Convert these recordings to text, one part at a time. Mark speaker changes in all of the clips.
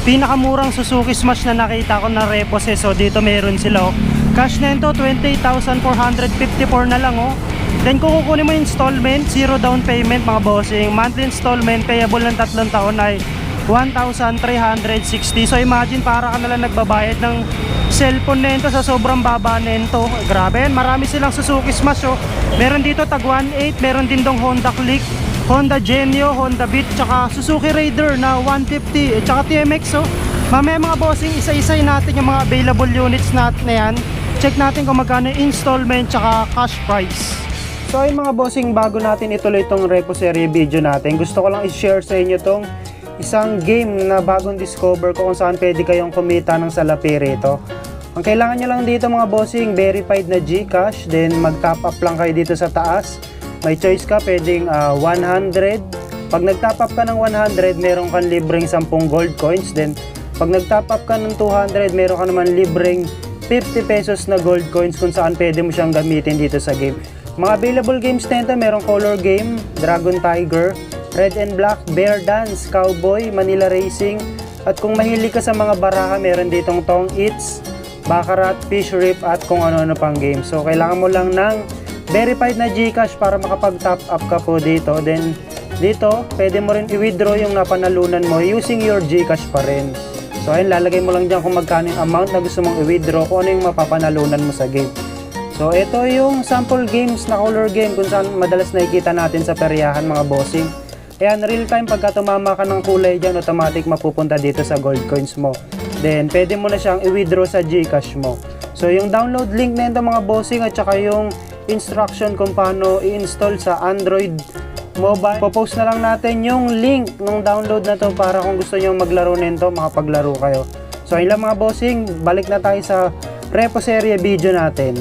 Speaker 1: pinakamurang Suzuki Smash na nakita ko na repose. So dito meron sila oh. Cash na ito 28,454 na lang oh. Then kung kukunin mo installment, zero down payment mga bossing, monthly installment payable ng 3 taon ay 1,360. So imagine para ka nalang nagbabayad ng cellphone nito sa sobrang baba nito. Grabe yan, marami silang Suzuki Smash oh. Meron dito tag 1.8, meron din dong Honda Click, Honda Genio, Honda Beat, tsaka Suzuki Raider na 150, tsaka TMX oh. Mamaya mga bossing, isa-isay natin yung mga available units natin na yan. Check natin kung magkano installment tsaka cash price. So ay mga bossing, bago natin ituloy itong repo serie video natin, gusto ko lang i-share sa inyo itong isang game na bagong discover ko kung saan pwede kayong kumita ng salapi rito. Ang kailangan nyo lang dito mga bossing, verified na GCash, then mag-top up lang kayo dito sa taas. May choice ka, pwedeng 100. Pag nag-top up ka ng 100, meron kang libreng 10 gold coins. Then pag nag-top up ka ng 200, meron ka naman libreng 50 pesos na gold coins kung saan pwede mo siyang gamitin dito sa game. Mga available games nito, merong Color Game, Dragon Tiger, Red and Black, Bear Dance, Cowboy, Manila Racing. At kung mahilig ka sa mga baraha, meron ditong Tong Eats, Baccarat, Fish Rip at kung ano-ano pang game. So kailangan mo lang ng verified na GCash para makapag-top up ka po dito. Then dito, pwede mo rin i-withdraw yung napanalunan mo using your GCash pa rin. So ayun, lalagay mo lang dyan kung magkano yung amount na gusto mong i-withdraw, kung ano yung mapapanalunan mo sa game. So ito yung sample games na color game kung saan madalas nakikita natin sa peryahan mga bossing. Ayan, real time pagka tumama ka ng kulay dyan, automatic mapupunta dito sa gold coins mo. Then pwede mo na siyang i-withdraw sa GCash mo. So yung download link na ito mga bossing at saka yung instruction kung paano i-install sa Android mobile, popost na lang natin yung link ng download na to para kung gusto nyo maglaro nito, makapaglaro kayo. So ayun lang mga bossing, balik na tayo sa repo serie video natin.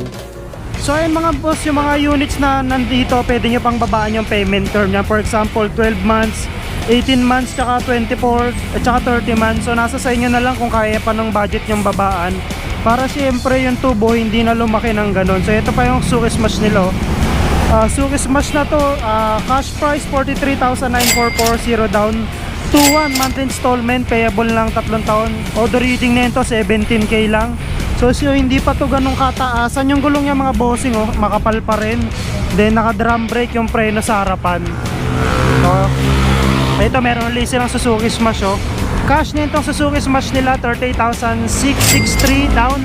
Speaker 1: So ayun mga boss, yung mga units na nandito, pwede nyo pang babaan yung payment term niya. For example, 12 months, 18 months, tsaka 24, at tsaka 30 months. So nasa sa inyo na lang kung kaya pa ng budget yung babaan. Para siyempre yung tubo hindi na lumaki ng ganun. So ito pa yung Suzuki Smash nila. Suzuki Smash na to, cash price 43,944, down, 2-1 monthly installment, payable lang 3 taon. Auto reading na ito, 17k lang. So hindi pa to ganung kataasan. Yung gulong niya mga bossing oh, makapal pa rin. Then naka drum brake yung preno sa harapan. So ito meron ulit silang Suzuki Smash oh. Cash na itong Suzuki Smash nila 38,663, down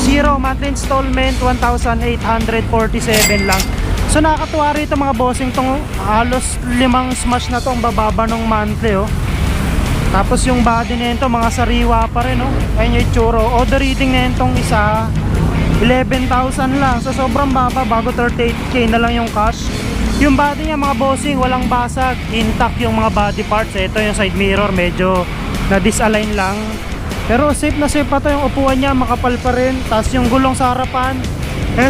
Speaker 1: 0 monthly installment 1,847 lang. So nakakatuwa rito mga bossing, tong halos 5 Smash na tong bababa ng monthly oh. Tapos yung body na ito, mga sariwa pa rin oh. Ayun yung itsura. Auto reading na itong isa, 11,000 lang. So sobrang baba, bago 38k na lang yung cash. Yung body niya mga bossing, walang basag, intact yung mga body parts. Ito yung side mirror, medyo na-disalign lang. Pero safe na safe pa to, yung upuan niya, makapal pa rin. Tapos yung gulong sa harapan,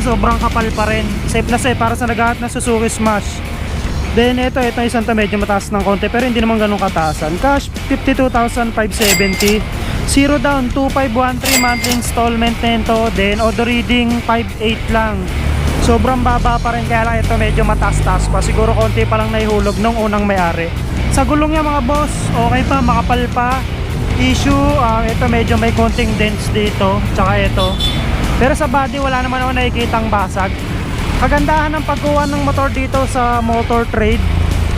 Speaker 1: sobrang kapal pa rin. Safe na safe para sa naghahat na Suzuki Smash. Then ito isang to medyo mataas ng konti pero hindi naman ganun kataasan. Cash 52,570, 0 down 2,513 monthly installment nito. Then auto reading 5,800 lang. Sobrang baba pa rin, kaya lang ito medyo mataas-taas pa. Siguro konti pa lang naihulog nung unang may-ari. Sa gulong niya mga boss, okay pa, makapal pa. Issue, ito medyo may konting dents dito, tsaka ito. Pero sa body wala naman ako nakikitang basag. Kagandahan ng pagkuha ng motor dito sa Motor Trade,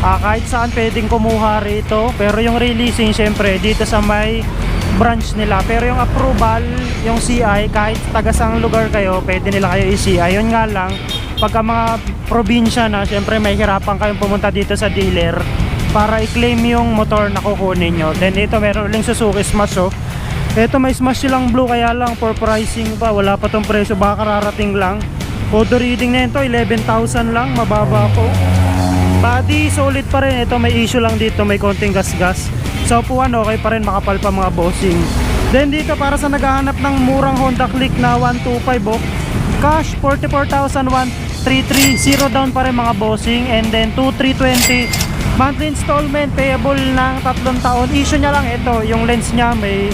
Speaker 1: kahit saan pwedeng kumuha rito. Pero yung releasing syempre dito sa may branch nila. Pero yung approval, yung CI, kahit tagasang lugar kayo, pwede nila kayo i-CI. Yun nga lang, pagka mga probinsya na, syempre may hirapan kayong pumunta dito sa dealer para i-claim yung motor na kukunin nyo. Then ito meron uling Suzuki Smash oh. Ito may Smash silang blue, kaya lang for pricing pa, wala pa tong presyo, baka kararating lang. Auto reading na ito, 11,000 lang, mababa po. Body solid pa rin, ito may issue lang dito, may konting gas-gas. Sa upuan okay pa rin, makapal pa mga bossing. Then dito para sa naghahanap ng murang Honda Click na 125 oh, cash 44,133, 0 down pa rin mga bossing. And then 2,320 monthly installment, payable ng 3 taon. Issue niya lang ito, yung lens niya may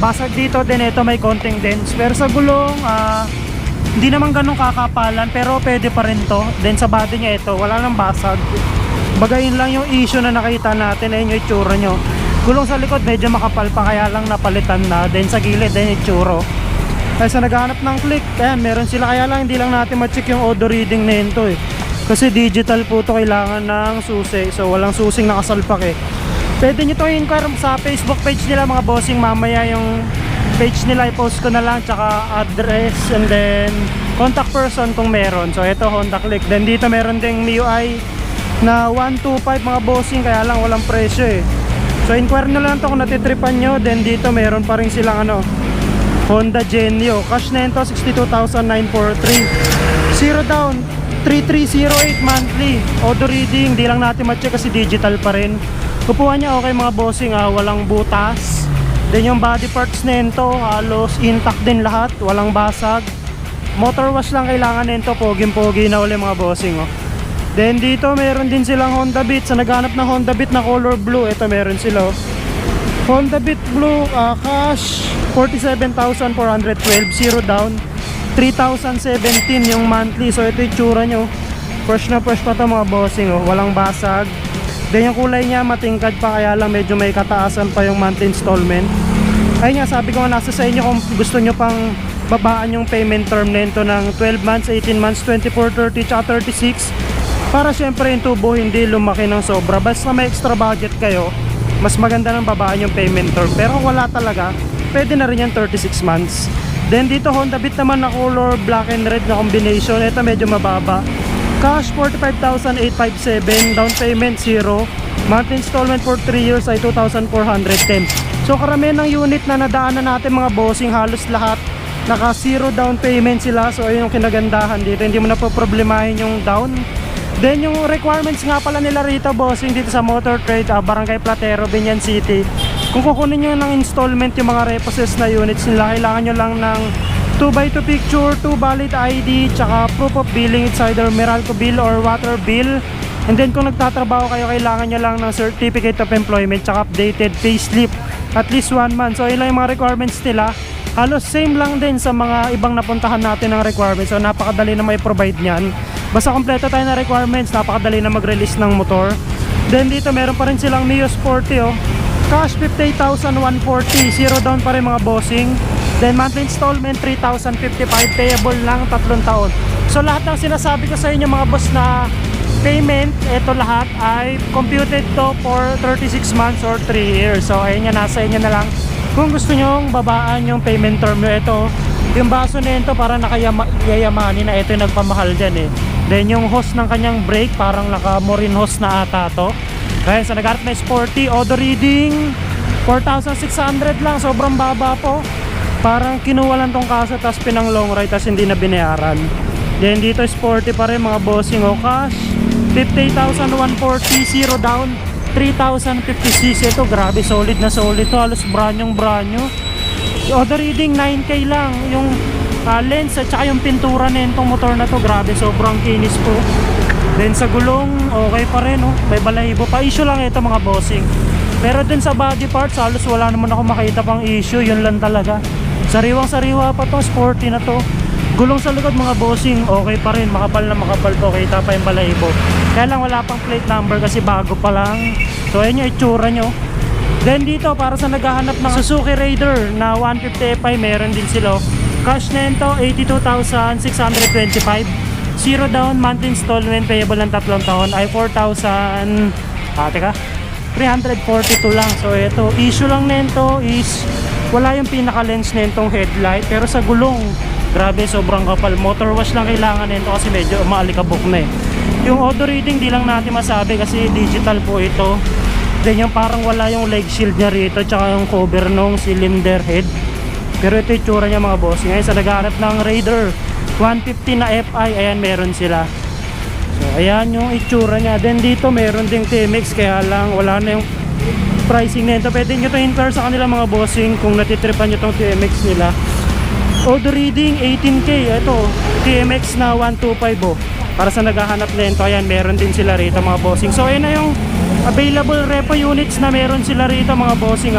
Speaker 1: basag dito, din ito may konting dents. Pero sa gulong hindi naman ganun kakapalan, pero pwede pa rin to. Then sa body niya ito, wala nang basag. Bagayin lang yung issue na nakita natin, ayun yung itsura nyo. Gulong sa likod medyo makapal pa, kaya lang napalitan na. Then sa gilid din itsuro. Kaya sa naghahanap ng click, ayan, meron sila. Kaya lang hindi lang natin ma-check yung auto reading nito eh. Kasi digital po to, kailangan ng susi. So walang susing nakasalpak eh. Pwede nyo to i-inquire sa Facebook page nila mga bossing. Mamaya yung page nila i-post ko na lang, tsaka address and then contact person kung meron. So ito Honda Click. Then dito meron ding MIUI na 125 mga bossing, kaya lang walang presyo eh. So inquire na lang to kung natitripan nyo. Then dito meron pa rin silang Honda Genio. Cash na ito 62,943. Zero down 3308 monthly. Auto reading, di lang natin ma-check kasi digital pa rin. Kupuhan niya okay mga bossing, walang butas. Then yung body parts nito halos intact din lahat, walang basag. Motor wash lang kailangan nito, poging-pogi na uli mga bossing Then dito meron din silang Honda Beat. Sa naghanap ng Honda Beat na color blue, ito meron sila Honda Beat Blue, cash 47,412, zero down 3,017 yung monthly. So ito yung tsura nyo, fresh na fresh pa to mga bossing walang basag. Then yung kulay niya matingkad pa, kaya lang medyo may kataasan pa yung monthly installment. Ayun nga, sabi ko nasa sa inyo kung gusto nyo pang babaan yung payment term nito ng 12 months, 18 months, 24, 30, tsaka 36, para syempre yung tubo hindi lumaki ng sobra. Basta may extra budget kayo, mas maganda ng babaan yung payment term. Pero kung wala talaga, pwede na rin yan 36 months. Then dito Honda Beat naman na color black and red na combination. Ito medyo mababa. Cash 45,857, down payment 0, monthly installment for 3 years ay 2,410. So karamihan ng unit na nadaanan natin mga bossing, halos lahat naka 0 down payment sila. So ayun yung kinagandahan dito, hindi mo na po problemahin yung down. Then yung requirements nga pala nila rito bossing dito sa Motor Trade, Barangay Platero, Binyan City. Kung kukunin nyo ng installment yung mga repossessed na units nila, kailangan nyo lang ng 2x2 picture, 2 valid ID, tsaka proof of billing. It's either Meralco bill or water bill. And then kung nagtatrabaho kayo, kailangan nyo lang ng certificate of employment tsaka updated payslip at least 1 month. So yun lang yung mga requirements nila. Halos same lang din sa mga ibang napuntahan natin ng requirements. So napakadali na may provide nyan. Basta kompleto tayo na requirements, napakadali na mag-release ng motor. Then dito meron pa rin silang Mio Sporty cash 58,140, zero down pa rin mga bossing. Then monthly installment 3,055, payable lang 3 taon. So lahat ng sinasabi ko sa inyo mga boss na payment, ito lahat ay computed to for 36 months or 3 years. So ayun yan, nasa inyo na lang kung gusto nyong babaan yung payment term nyo. Ito yung baso nito para nakayayamanin na ito yung nagpamahal dyan Then yung hose ng kanyang brake parang naka Morin hose na ata to. Kaya sa nagharap na Sporty, auto reading 4,600 lang, sobrang baba po. Parang kinuha lang tong kaso tapos pinang long ride tapos hindi na binayaran. Then dito Sporty pa rin mga bossing cash 58,140, zero down 3,050cc. Ito grabe, solid na solid to, halos branyong branyo. Auto reading 9K lang yung lens at saka yung pintura na itong motor na to, grabe, sobrang kinis po. Then sa gulong, okay pa rin may balahibo pa. Issue lang ito mga bossing. Pero dun sa body parts, halos wala naman ako makita pang issue. Yun lang talaga. Sariwang sariwa pa to, Sporty na to. Gulong sa likod mga bossing, okay pa rin. Makapal na makapal po, kita pa yung balahibo. Kaya lang wala pang plate number kasi bago pa lang. So ayun yung itsura nyo. Then dito, para sa naghahanap ng Suzuki Raider na 150 Fi, meron din sila. Cash na ito, 82,625. Zero down, monthly installment, payable ng 3 taon ay 4,000 342 lang. So ito, issue lang nito is wala yung pinaka lens nitong headlight, pero sa gulong grabe, sobrang kapal. Motor wash lang kailangan nito kasi medyo maalikabok na Yung auto reading di lang natin masabi kasi digital po ito. Then yung parang wala yung leg shield nya rito tsaka yung cover nung cylinder head. Pero ito yung tsura nya mga boss. Ngayon sa naghahanap ng Raider 150 na FI, ayan meron sila. So ayan yung itsura nya. Then dito meron ding TMX, kaya lang wala na yung pricing nito. Pwede nyo to inquire sa kanila mga bossing kung natitripan nyo tong TMX nila. Auto reading 18K. Ito TMX na 125 para sa naghahanap nito. Ayan meron din sila rito mga bossing. So ayan na yung available repo units na meron sila rito mga bossing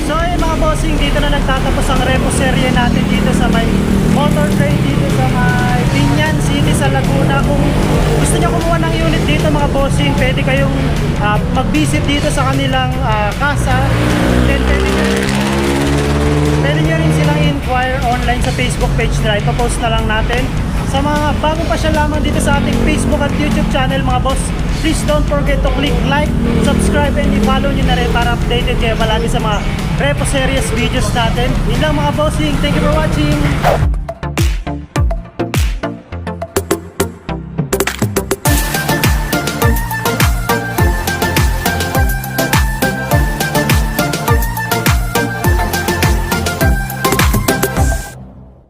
Speaker 1: So ayun mga bossing, dito na nagtatapos ang repo serye natin dito sa may Motor Trade dito sa may Binyan City sa Laguna. Kung gusto niyo kumuha ng unit dito mga bossing, pwede kayong mag-visit dito sa kanilang casa. Then pwede nyo rin silang inquire online sa Facebook page nila. Ipapost na lang natin. Sa mga bagong pa siya lamang dito sa ating Facebook at YouTube channel mga boss, please don't forget to click like, subscribe, and i-follow nyo na rin para updated kayo palagi sa mga Repo Series videos natin. Yun lang mga bossing. Thank you for watching!